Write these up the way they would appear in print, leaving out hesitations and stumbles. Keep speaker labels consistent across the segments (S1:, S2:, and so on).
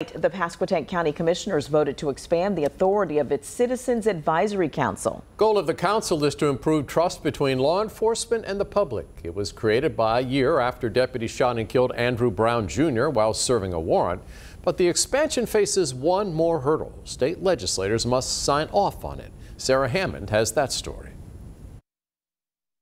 S1: The Pasquotank County Commissioners voted to expand the authority of its Citizens Advisory Council.
S2: Goal of the council is to improve trust between law enforcement and the public. It was created by a year after deputies shot and killed Andrew Brown Jr. while serving a warrant. But the expansion faces one more hurdle. State legislators must sign off on it. Sarah Hammond has that story.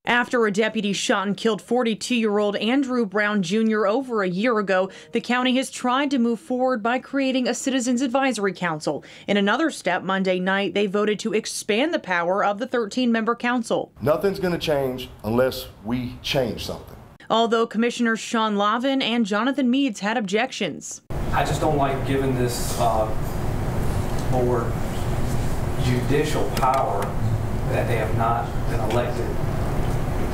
S3: After a deputy shot and killed 42-year-old Andrew Brown Jr. over a year ago, the county has tried to move forward by creating a Citizens Advisory Council. In another step, Monday night, they voted to expand the power of the 13-member council.
S4: Nothing's going to change unless we change something.
S3: Although Commissioners Sean Lavin and Jonathan Meads had objections.
S5: I just don't like giving this board judicial power that they have not been elected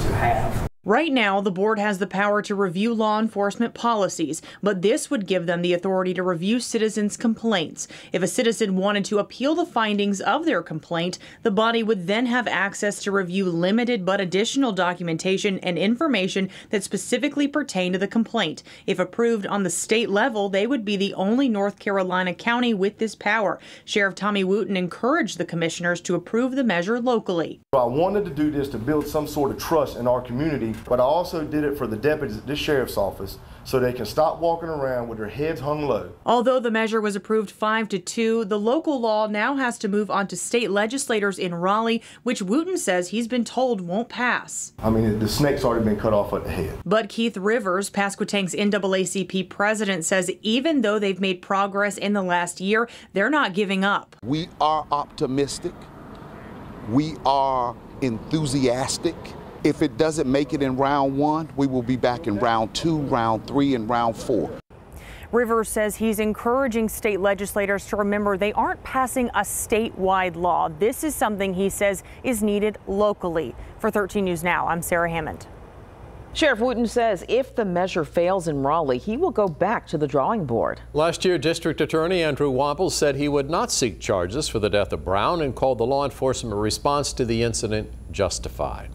S5: to have.
S3: Right now, the board has the power to review law enforcement policies, but this would give them the authority to review citizens' complaints. If a citizen wanted to appeal the findings of their complaint, the body would then have access to review limited but additional documentation and information that specifically pertain to the complaint. If approved on the state level, they would be the only North Carolina county with this power. Sheriff Tommy Wooten encouraged the commissioners to approve the measure locally.
S4: I wanted to do this to build some sort of trust in our community, but I also did it for the deputies at this sheriff's office so they can stop walking around with their heads hung low.
S3: Although the measure was approved 5-2, the local law now has to move on to state legislators in Raleigh, which Wooten says he's been told won't pass.
S4: I mean, the snake's already been cut off at the head.
S3: But Keith Rivers, Pasquotank's NAACP president, says even though they've made progress in the last year, they're not giving up.
S6: We are optimistic. We are enthusiastic. If it doesn't make it in round 1, we will be back in round 2, round 3, and round 4.
S3: Rivers says he's encouraging state legislators to remember they aren't passing a statewide law. This is something he says is needed locally. For 13 News Now, I'm Sarah Hammond.
S1: Sheriff Wooten says if the measure fails in Raleigh, he will go back to the drawing board.
S2: Last year, District Attorney Andrew Wample said he would not seek charges for the death of Brown and called the law enforcement response to the incident justified.